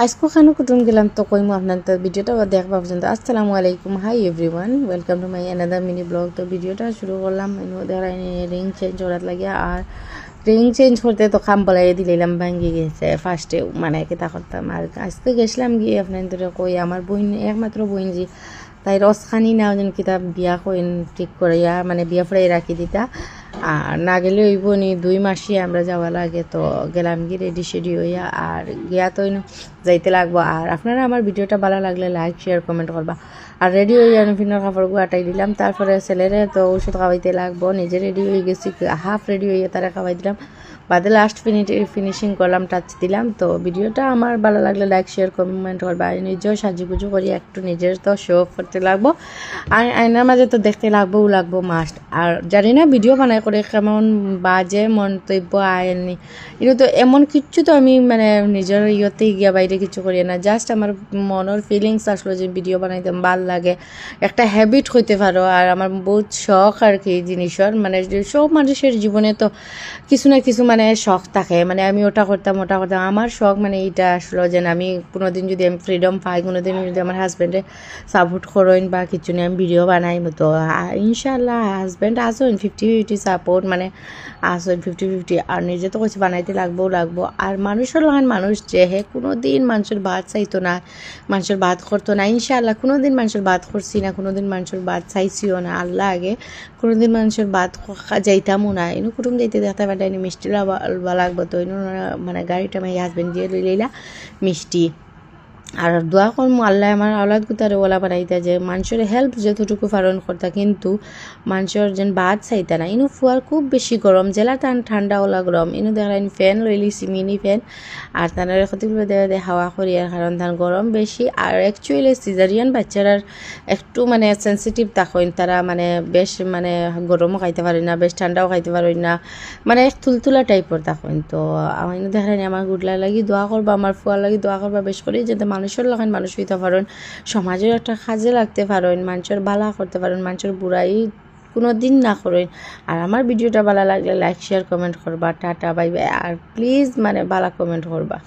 আজকে খানো কুটুম গেলাম তো কইমু আপনার তো ভিডিওটা দেখবা পর্যন্ত। আসসালামু আলাইকুম, hi everyone, welcome to my another mini blog. তো ভিডিওটা শুরু করলাম রিং চেঞ্জ করার লাগে। আর রিং চেঞ্জ করতে তো খাম বলাই দিলাম ভাঙ্গি গেছে ফার্স্টে, মানে কেতা করতাম। আর আজকে গেছিলাম গিয়ে আপনার ধরে কই আমার বোন, একমাত্র বোন যে তাই রসখানি না যেন কিতাব বিয়া কইন ঠিক করাইয়া মানে বিয়া ফ্রাই রাখি দিতা। আর না গেলে ওইব নি 2 মাসই আমরা যাওয়া লাগে। তো গেলাম কি রেডি সেডি হইয়া আর গিয়া তো যাইতে লাগবো। আর আপনারা আমার ভিডিওটা ভালো লাগলে লাইক শেয়ার কমেন্ট করবা। আর রেডি হইয়া ফিনার কাপড়গুলো আটাই দিলাম। তারপরে ছেলেরে তো ওষুধ খাওয়াইতে লাগবো, নিজে রেডি হয়ে গেছি, হাফ রেডি হইয়া তারা খাওয়াই দিলাম। বাদে লাস্ট ফিনিশিং করলাম, টাচ দিলাম। তো ভিডিওটা আমার ভালো লাগলে লাইক শেয়ার কমেন্ট করবা। আর নিজেও সাজুগুজু করি একটু, নিজের তো শো অফ করতে লাগবো। আর আয়নার মাঝে তো দেখতে লাগবো মাস্ট। আর জানি না ভিডিও বানাই করে কেমন বাজে মন্তব্য আয়নি, কিন্তু তো এমন কিচ্ছু তো আমি মানে নিজের ইয়েতে গিয়া বাইরে কিছু করি না। জাস্ট আমার মনের ফিলিংস আসলো যে ভিডিও বানাইতে ভাল লাগে, একটা হ্যাবিট হইতে পারো। আর আমার বহুত শখ আর কি জিনিসের, মানে সব মানুষের জীবনে তো কিছু না কিছু মানে শখ থাকে। মানে আমি ওটা করতাম। আমার শখ মানে এইটা আসলো যে আমি কোনোদিন যদি আমি ফ্রিডম পাই, কোনোদিন যদি আমার হাজব্যান্ডে সাপোর্ট করেন বা কিছু নিয়ে আমি ভিডিও বানাই, তো ইনশাল্লাহ হাজব্যান্ড আসেন 50-50 সাপোর্ট, মানে আসেন 50-50। আর নিজে তো কিছু বানাইতে লাগবো। আর মানুষের লাগান মানুষ যে হে কোনোদিন মানুষের ভাত চাইতো না, মানুষের ভাত করতো না। ইনশাল্লাহ কোনোদিন মানুষের ভাত করছি না, কোনোদিন মানুষের ভাত চাইছিও না। আল্লাহ আগে কোনোদিন মানুষের ভাত যাইতামও না। এনে কুটুম যাইতে দেখতে পাঠাইনি মিষ্টি লাগবো। তো মানে গাড়িটা আমার হাজব্যান্ড দিয়ে লইলা মিষ্টি। আর দোয়া করমু আল্লাহ আমার আওলাদ গুতারে ওলা বানাইতা যে মানুষের হেল্প যতটুকু পালন করতা, কিন্তু মানুষের যেন বাদ চাইতা না। ইনু ফুয়ার খুব বেশি গরম, জেলা ঠান্ডা ওলা গরম। ইনু দেখলাম ফ্যান লইলিছি, মিনি ফ্যান। আর তার ক্ষতিগুলো দেওয়া হাওয়া করি, আর কারণ তার গরম বেশি। আর অ্যাকচুয়ালি সিজারিয়ান বাচ্চারা একটু মানে সেন্সিটিভ থাকেন, তারা মানে বেশ মানে গরমও খাইতে পারেন না, বেশ ঠান্ডাও খাইতে পারেন না, মানে তুলতুলা টাইপের থাকেন। তো আমি দেখলেন আমার গুডলা লাগি দোয়া করবা, আমার ফুয়ার লাগি দোয়া করবা বেশ করে, যাতে মানুষের লাগান মানুষ হইতে পারেন, সমাজের একটা কাজে লাগতে পারেন, মানুষের ভালো করতে পারেন, মানুষের বুড়াই কোনো দিন না করেন। আর আমার ভিডিওটা ভালো লাগলে লাইক শেয়ার কমেন্ট করবা। Tata bye bye. আর প্লিজ মানে ভালো কমেন্ট করবা।